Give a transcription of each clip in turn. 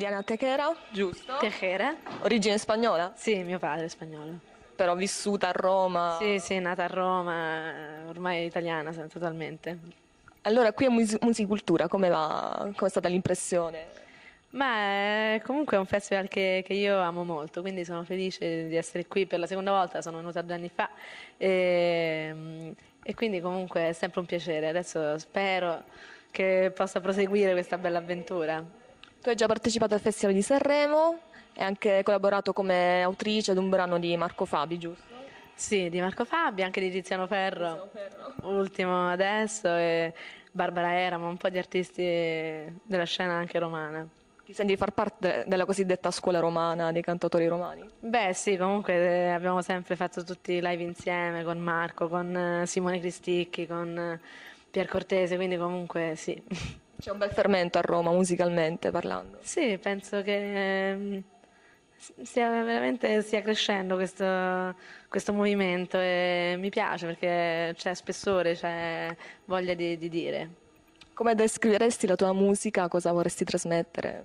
Mariana Tejera, giusto? Tejera? Origine spagnola, Sì, mio padre è spagnolo. però vissuta a Roma. Sì, sì, nata a Roma, ormai è italiana totalmente. Allora, qui a Musicultura, come va? Come è stata l'impressione? Ma comunque è un festival che io amo molto, quindi sono felice di essere qui per la seconda volta, sono venuta 2 anni fa e quindi comunque è sempre un piacere. Adesso spero che possa proseguire questa bella avventura. Tu hai già partecipato al Festival di Sanremo e anche collaborato come autrice ad un brano di Marco Fabi, giusto? Sì, di Marco Fabi, anche di Tiziano Ferro, ultimo adesso, e Barbara Eramo, un po' di artisti della scena anche romana. Ti senti di far parte della cosiddetta scuola romana, dei cantatori romani? Beh, sì, comunque abbiamo sempre fatto tutti i live insieme con Marco, con Simone Cristicchi, con Pier Cortese, quindi comunque sì. C'è un bel fermento a Roma, musicalmente parlando. Sì, penso che stia crescendo questo movimento e mi piace perché c'è spessore, c'è voglia di dire. Come descriveresti la tua musica? Cosa vorresti trasmettere?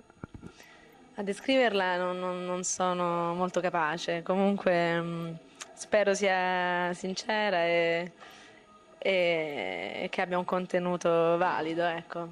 A descriverla non sono molto capace, comunque spero sia sincera e che abbia un contenuto valido, ecco.